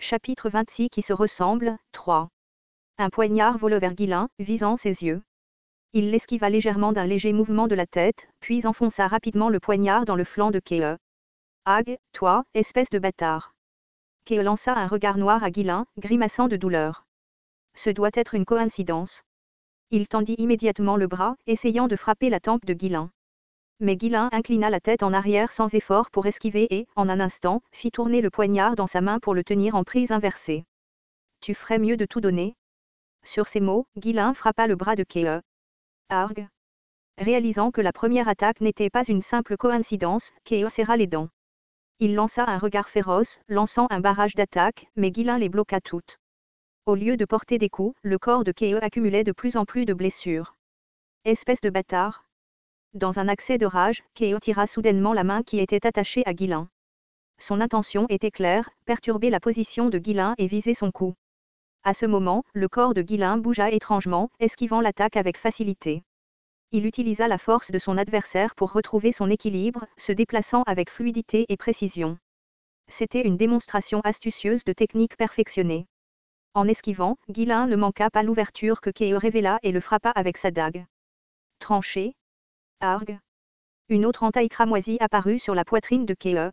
Chapitre 26 qui se ressemblent, 3. Un poignard vola vers Guilain, visant ses yeux. Il l'esquiva légèrement d'un léger mouvement de la tête, puis enfonça rapidement le poignard dans le flanc de Kee. Hag, toi, espèce de bâtard. Kee lança un regard noir à Guilain, grimaçant de douleur. Ce doit être une coïncidence. Il tendit immédiatement le bras, essayant de frapper la tempe de Guilain. Mais Guilain inclina la tête en arrière sans effort pour esquiver et, en un instant, fit tourner le poignard dans sa main pour le tenir en prise inversée. Tu ferais mieux de tout donner. Sur ces mots, Guilain frappa le bras de Kee. Arg. Réalisant que la première attaque n'était pas une simple coïncidence, Kee serra les dents. Il lança un regard féroce, lançant un barrage d'attaques, mais Guilain les bloqua toutes. Au lieu de porter des coups, le corps de Kee accumulait de plus en plus de blessures. Espèce de bâtard. Dans un accès de rage, Kee tira soudainement la main qui était attachée à Guilain. Son intention était claire, perturber la position de Guilain et viser son cou. À ce moment, le corps de Guilain bougea étrangement, esquivant l'attaque avec facilité. Il utilisa la force de son adversaire pour retrouver son équilibre, se déplaçant avec fluidité et précision. C'était une démonstration astucieuse de technique perfectionnée. En esquivant, Guilain ne manqua pas l'ouverture que Kee révéla et le frappa avec sa dague. Tranché. Arg. Une autre entaille cramoisie apparut sur la poitrine de Kee.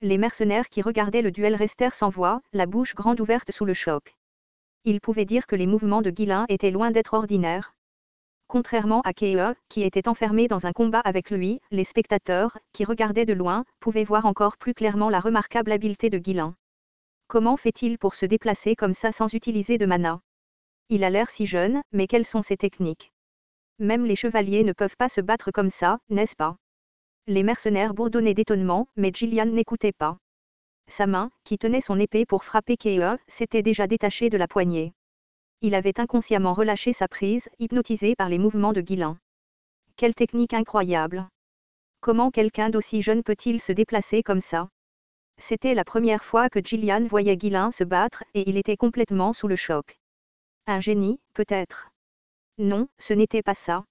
Les mercenaires qui regardaient le duel restèrent sans voix, la bouche grande ouverte sous le choc. Ils pouvaient dire que les mouvements de Guilain étaient loin d'être ordinaires. Contrairement à Kee, qui était enfermé dans un combat avec lui, les spectateurs, qui regardaient de loin, pouvaient voir encore plus clairement la remarquable habileté de Guilain. Comment fait-il pour se déplacer comme ça sans utiliser de mana? Il a l'air si jeune, mais quelles sont ses techniques? Même les chevaliers ne peuvent pas se battre comme ça, n'est-ce pas? Les mercenaires bourdonnaient d'étonnement, mais Gillian n'écoutait pas. Sa main, qui tenait son épée pour frapper Kee, s'était déjà détachée de la poignée. Il avait inconsciemment relâché sa prise, hypnotisé par les mouvements de Guilain. Quelle technique incroyable! Comment quelqu'un d'aussi jeune peut-il se déplacer comme ça? C'était la première fois que Gillian voyait Guilain se battre, et il était complètement sous le choc. Un génie, peut-être. Non, ce n'était pas ça.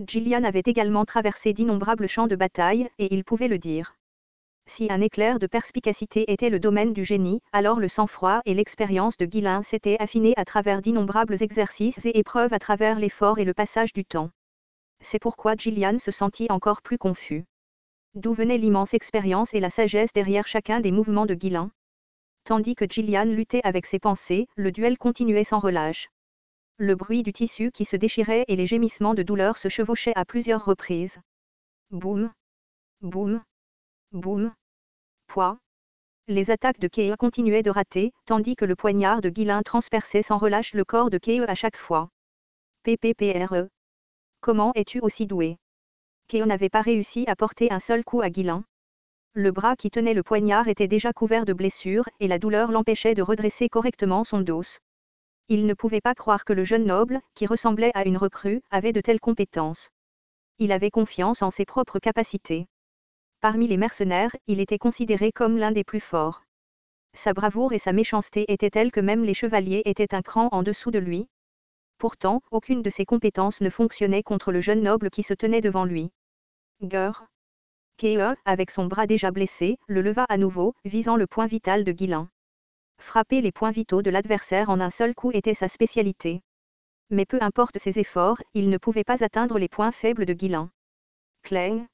Gillian avait également traversé d'innombrables champs de bataille, et il pouvait le dire. Si un éclair de perspicacité était le domaine du génie, alors le sang-froid et l'expérience de Guilain s'étaient affinés à travers d'innombrables exercices et épreuves à travers l'effort et le passage du temps. C'est pourquoi Gillian se sentit encore plus confus. D'où venait l'immense expérience et la sagesse derrière chacun des mouvements de Guilain? Tandis que Gillian luttait avec ses pensées, le duel continuait sans relâche. Le bruit du tissu qui se déchirait et les gémissements de douleur se chevauchaient à plusieurs reprises. Boum. Boum. Boum. Pouah. Les attaques de Kee continuaient de rater, tandis que le poignard de Guilain transperçait sans relâche le corps de Kee à chaque fois. PPPRE. Comment es-tu aussi doué? Kee n'avait pas réussi à porter un seul coup à Guilain. Le bras qui tenait le poignard était déjà couvert de blessures, et la douleur l'empêchait de redresser correctement son dos. Il ne pouvait pas croire que le jeune noble, qui ressemblait à une recrue, avait de telles compétences. Il avait confiance en ses propres capacités. Parmi les mercenaires, il était considéré comme l'un des plus forts. Sa bravoure et sa méchanceté étaient telles que même les chevaliers étaient un cran en dessous de lui. Pourtant, aucune de ses compétences ne fonctionnait contre le jeune noble qui se tenait devant lui. Gurr. Kee, avec son bras déjà blessé, le leva à nouveau, visant le point vital de Guilain. Frapper les points vitaux de l'adversaire en un seul coup était sa spécialité. Mais peu importe ses efforts, il ne pouvait pas atteindre les points faibles de Guilain. Clang.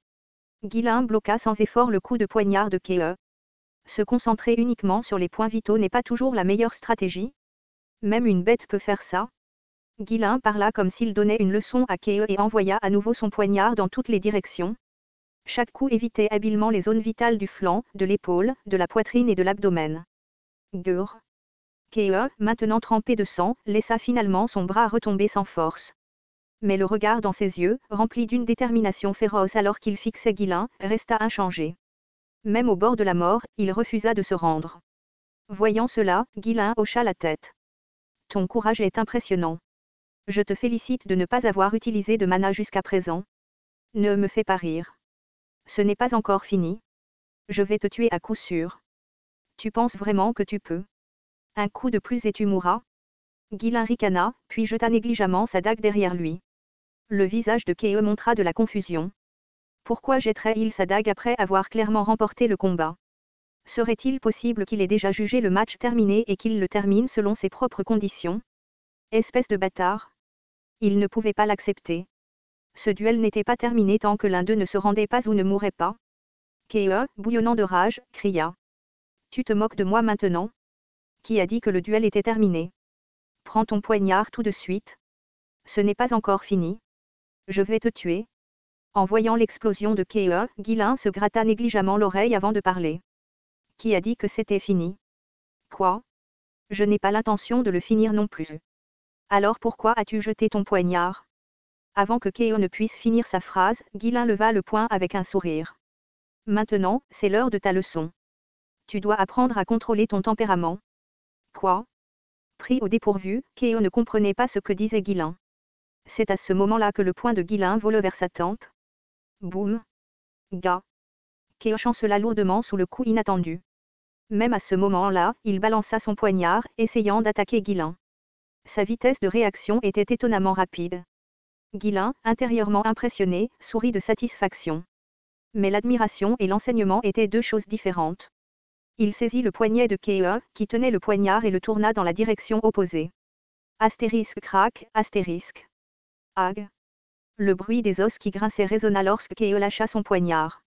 Guilain bloqua sans effort le coup de poignard de Kee. Se concentrer uniquement sur les points vitaux n'est pas toujours la meilleure stratégie. Même une bête peut faire ça. Guilain parla comme s'il donnait une leçon à Kee et envoya à nouveau son poignard dans toutes les directions. Chaque coup évitait habilement les zones vitales du flanc, de l'épaule, de la poitrine et de l'abdomen. Gurr. Kee, maintenant trempé de sang, laissa finalement son bras retomber sans force. Mais le regard dans ses yeux, rempli d'une détermination féroce alors qu'il fixait Guilain, resta inchangé. Même au bord de la mort, il refusa de se rendre. Voyant cela, Guilain hocha la tête. Ton courage est impressionnant. Je te félicite de ne pas avoir utilisé de mana jusqu'à présent. Ne me fais pas rire. Ce n'est pas encore fini. Je vais te tuer à coup sûr. Tu penses vraiment que tu peux? Un coup de plus et tu mourras? Guilain ricana, puis jeta négligemment sa dague derrière lui. Le visage de Kee montra de la confusion. Pourquoi jetterait-il sa dague après avoir clairement remporté le combat? Serait-il possible qu'il ait déjà jugé le match terminé et qu'il le termine selon ses propres conditions? Espèce de bâtard. Il ne pouvait pas l'accepter. Ce duel n'était pas terminé tant que l'un d'eux ne se rendait pas ou ne mourait pas. Keo, bouillonnant de rage, cria. Tu te moques de moi maintenant? Qui a dit que le duel était terminé? Prends ton poignard tout de suite. Ce n'est pas encore fini. Je vais te tuer. En voyant l'explosion de Keo, Guilin se gratta négligemment l'oreille avant de parler. Qui a dit que c'était fini? Quoi? Je n'ai pas l'intention de le finir non plus. Alors pourquoi as-tu jeté ton poignard? Avant que Keo ne puisse finir sa phrase, Guilin leva le poing avec un sourire. Maintenant, c'est l'heure de ta leçon. Tu dois apprendre à contrôler ton tempérament. Quoi? Pris au dépourvu, Keo ne comprenait pas ce que disait Guilin. C'est à ce moment-là que le poing de Guilin vola vers sa tempe. Boum! Gars! Keo chancela lourdement sous le coup inattendu. Même à ce moment-là, il balança son poignard, essayant d'attaquer Guilin. Sa vitesse de réaction était étonnamment rapide. Guilin, intérieurement impressionné, sourit de satisfaction. Mais l'admiration et l'enseignement étaient deux choses différentes. Il saisit le poignet de Keo, qui tenait le poignard et le tourna dans la direction opposée. Astérisque crac, astérisque. Ag. Le bruit des os qui grinçaient résonna lorsque Keo lâcha son poignard.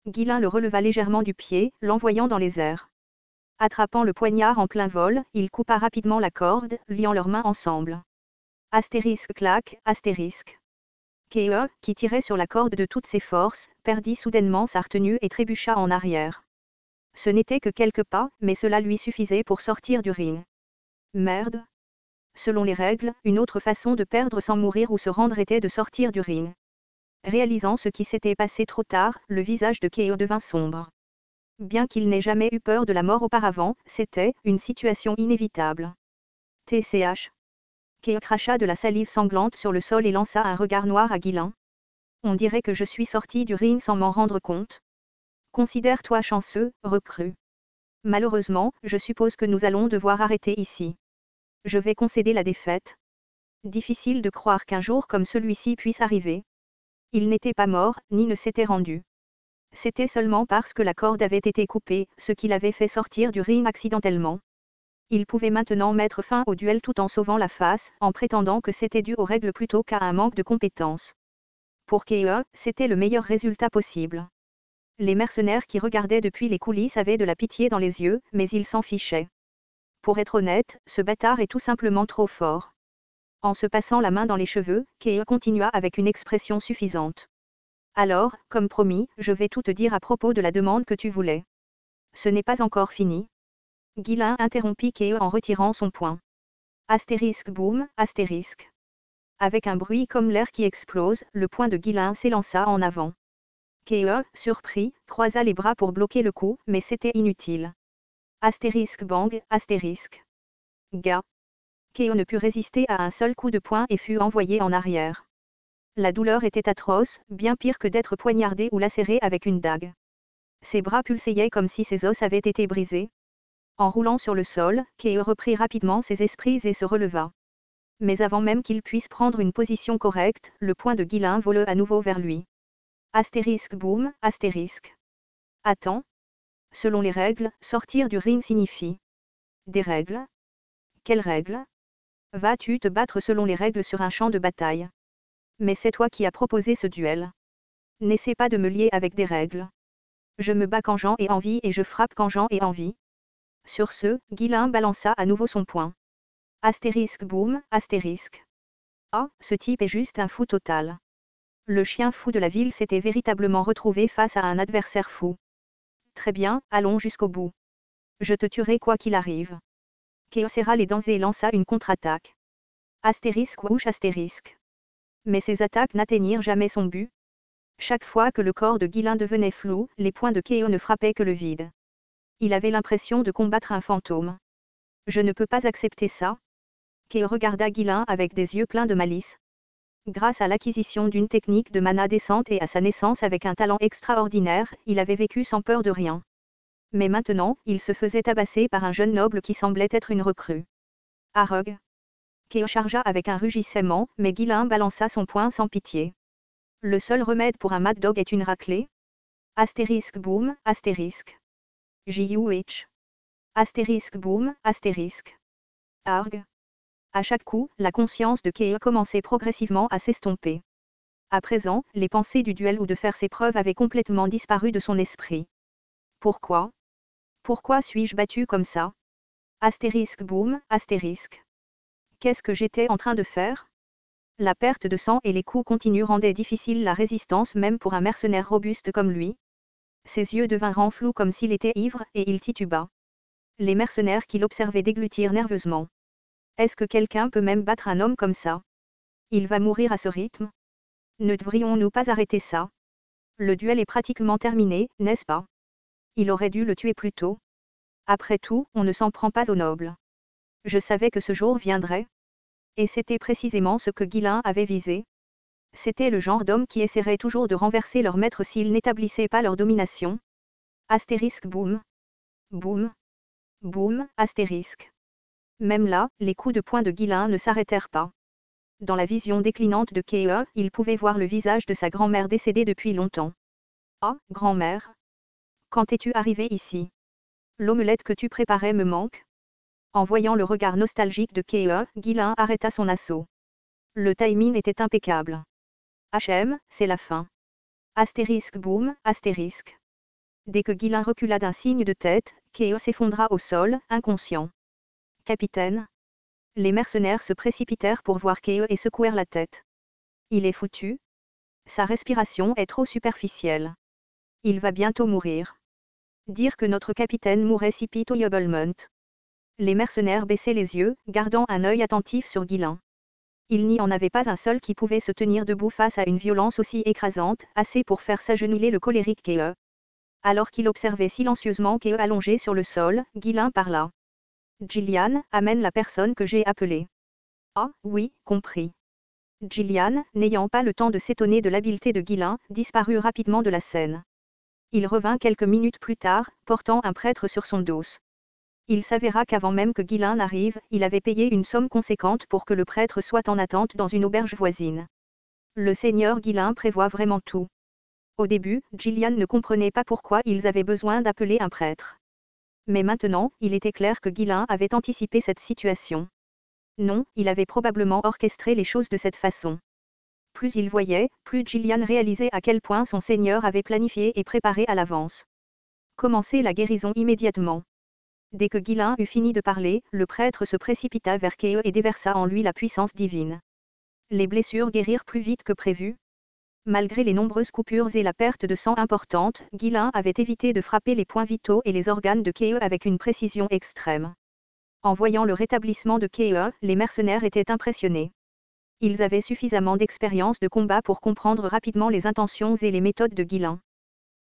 Guilin le releva légèrement du pied, l'envoyant dans les airs. Attrapant le poignard en plein vol, il coupa rapidement la corde, liant leurs mains ensemble. Astérisque clac, astérisque. Keo, qui tirait sur la corde de toutes ses forces, perdit soudainement sa retenue et trébucha en arrière. Ce n'était que quelques pas, mais cela lui suffisait pour sortir du ring. Merde. Selon les règles, une autre façon de perdre sans mourir ou se rendre était de sortir du ring. Réalisant ce qui s'était passé trop tard, le visage de Keo devint sombre. Bien qu'il n'ait jamais eu peur de la mort auparavant, c'était une situation inévitable. TCH. Keo cracha de la salive sanglante sur le sol et lança un regard noir à Guilin. On dirait que je suis sorti du ring sans m'en rendre compte. Considère-toi chanceux, recrue. Malheureusement, je suppose que nous allons devoir arrêter ici. Je vais concéder la défaite. Difficile de croire qu'un jour comme celui-ci puisse arriver. Il n'était pas mort, ni ne s'était rendu. C'était seulement parce que la corde avait été coupée, ce qui l'avait fait sortir du ring accidentellement. Il pouvait maintenant mettre fin au duel tout en sauvant la face, en prétendant que c'était dû aux règles plutôt qu'à un manque de compétences. Pour Keo, c'était le meilleur résultat possible. Les mercenaires qui regardaient depuis les coulisses avaient de la pitié dans les yeux, mais ils s'en fichaient. Pour être honnête, ce bâtard est tout simplement trop fort. En se passant la main dans les cheveux, Keo continua avec une expression suffisante. Alors, comme promis, je vais tout te dire à propos de la demande que tu voulais. Ce n'est pas encore fini. Guilin interrompit Keo en retirant son poing. Astérisque boum, astérisque. Avec un bruit comme l'air qui explose, le poing de Guilin s'élança en avant. Keo, surpris, croisa les bras pour bloquer le coup, mais c'était inutile. Astérisque bang, astérisque. Gars. Keo ne put résister à un seul coup de poing et fut envoyé en arrière. La douleur était atroce, bien pire que d'être poignardé ou lacéré avec une dague. Ses bras pulsaient comme si ses os avaient été brisés. En roulant sur le sol, Keo reprit rapidement ses esprits et se releva. Mais avant même qu'il puisse prendre une position correcte, le poing de Guilin vola à nouveau vers lui. Astérisque boum, astérisque. Attends. Selon les règles, sortir du ring signifie. Des règles? Quelles règles? Vas-tu te battre selon les règles sur un champ de bataille? Mais c'est toi qui as proposé ce duel. N'essaie pas de me lier avec des règles. Je me bats quand j'en ai envie et je frappe quand j'en ai envie. Sur ce, Guilin balança à nouveau son poing. Astérisque boum, astérisque. Ah, ce type est juste un fou total. Le chien fou de la ville s'était véritablement retrouvé face à un adversaire fou. Très bien, allons jusqu'au bout. Je te tuerai quoi qu'il arrive. Keo serra les dents et lança une contre-attaque. Astérisque whoosh astérisque. Mais ces attaques n'atteignirent jamais son but. Chaque fois que le corps de Guilin devenait flou, les poings de Keo ne frappaient que le vide. Il avait l'impression de combattre un fantôme. Je ne peux pas accepter ça. Keo regarda Guilin avec des yeux pleins de malice. Grâce à l'acquisition d'une technique de mana décente et à sa naissance avec un talent extraordinaire, il avait vécu sans peur de rien. Mais maintenant, il se faisait tabasser par un jeune noble qui semblait être une recrue. Arrogh. Keo chargea avec un rugissement, mais Guilin balança son poing sans pitié. Le seul remède pour un mad dog est une raclée. Astérisque boum, astérisque. J-U-H. Astérisque boum, astérisque. Arg. À chaque coup, la conscience de Kei commençait progressivement à s'estomper. À présent, les pensées du duel ou de faire ses preuves avaient complètement disparu de son esprit. Pourquoi? Pourquoi suis-je battu comme ça? Astérisque boum, astérisque. Qu'est-ce que j'étais en train de faire? La perte de sang et les coups continus rendaient difficile la résistance même pour un mercenaire robuste comme lui. Ses yeux devinrent flous comme s'il était ivre et il tituba. Les mercenaires qui l'observaient déglutirent nerveusement. Est-ce que quelqu'un peut même battre un homme comme ça? Il va mourir à ce rythme? Ne devrions-nous pas arrêter ça? Le duel est pratiquement terminé, n'est-ce pas? Il aurait dû le tuer plus tôt. Après tout, on ne s'en prend pas aux nobles. Je savais que ce jour viendrait. Et c'était précisément ce que Guillain avait visé. C'était le genre d'homme qui essaierait toujours de renverser leur maître s'ils n'établissaient pas leur domination. Astérisque boum. Boum. Boum, astérisque. Même là, les coups de poing de Guillain ne s'arrêtèrent pas. Dans la vision déclinante de Kei, il pouvait voir le visage de sa grand-mère décédée depuis longtemps. Ah, grand-mère. Quand es-tu arrivée ici? L'omelette que tu préparais me manque. En voyant le regard nostalgique de Kei, Guillain arrêta son assaut. Le timing était impeccable. HM, c'est la fin. Astérisque boum, astérisque. Dès que Guillain recula d'un signe de tête, Kei s'effondra au sol, inconscient. Capitaine. Les mercenaires se précipitèrent pour voir Kei et secouèrent la tête. Il est foutu. Sa respiration est trop superficielle. Il va bientôt mourir. Dire que notre capitaine mourrait si pitoyablement. Les mercenaires baissaient les yeux, gardant un œil attentif sur Guillain. Il n'y en avait pas un seul qui pouvait se tenir debout face à une violence aussi écrasante, assez pour faire s'agenouiller le colérique Kei. Alors qu'il observait silencieusement Kei allongé sur le sol, Guillain parla. Gillian, amène la personne que j'ai appelée. Ah, oui, compris. Gillian, n'ayant pas le temps de s'étonner de l'habileté de Guillain, disparut rapidement de la scène. Il revint quelques minutes plus tard, portant un prêtre sur son dos. Il s'avéra qu'avant même que Guillain n'arrive, il avait payé une somme conséquente pour que le prêtre soit en attente dans une auberge voisine. Le seigneur Guillain prévoit vraiment tout. Au début, Gillian ne comprenait pas pourquoi ils avaient besoin d'appeler un prêtre. Mais maintenant, il était clair que Guillain avait anticipé cette situation. Non, il avait probablement orchestré les choses de cette façon. Plus il voyait, plus Gillian réalisait à quel point son seigneur avait planifié et préparé à l'avance. Commencer la guérison immédiatement. Dès que Guillain eut fini de parler, le prêtre se précipita vers Kei et déversa en lui la puissance divine. Les blessures guérirent plus vite que prévu. Malgré les nombreuses coupures et la perte de sang importante, Guillain avait évité de frapper les points vitaux et les organes de Kei avec une précision extrême. En voyant le rétablissement de Kei, les mercenaires étaient impressionnés. Ils avaient suffisamment d'expérience de combat pour comprendre rapidement les intentions et les méthodes de Guillain.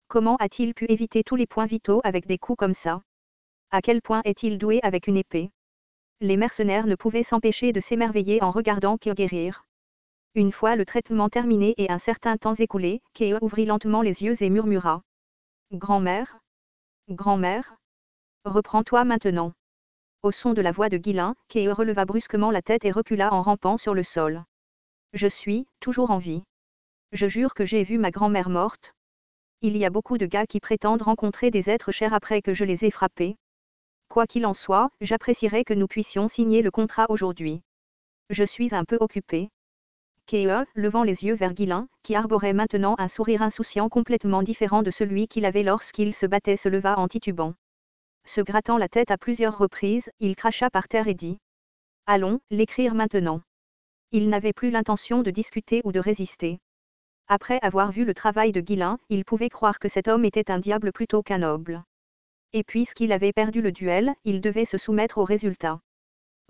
Comment a-t-il pu éviter tous les points vitaux avec des coups comme ça? À quel point est-il doué avec une épée? Les mercenaires ne pouvaient s'empêcher de s'émerveiller en regardant Kei guérir. Une fois le traitement terminé et un certain temps écoulé, Kei ouvrit lentement les yeux et murmura. Grand-mère? Grand-mère? Reprends-toi maintenant. Au son de la voix de Guillain, Kei releva brusquement la tête et recula en rampant sur le sol. Je suis toujours en vie. Je jure que j'ai vu ma grand-mère morte. Il y a beaucoup de gars qui prétendent rencontrer des êtres chers après que je les ai frappés. Quoi qu'il en soit, j'apprécierais que nous puissions signer le contrat aujourd'hui. Je suis un peu occupé. Kei, levant les yeux vers Guillain, qui arborait maintenant un sourire insouciant complètement différent de celui qu'il avait lorsqu'il se battait, se leva en titubant. Se grattant la tête à plusieurs reprises, il cracha par terre et dit. Allons, l'écrire maintenant. Il n'avait plus l'intention de discuter ou de résister. Après avoir vu le travail de Guillain, il pouvait croire que cet homme était un diable plutôt qu'un noble. Et puisqu'il avait perdu le duel, il devait se soumettre au résultat.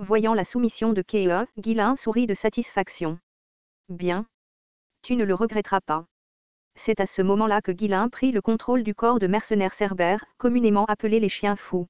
Voyant la soumission de Kei, Guillain sourit de satisfaction. Bien. Tu ne le regretteras pas. C'est à ce moment-là que Guillain prit le contrôle du corps de mercenaires cerbères, communément appelés les chiens fous.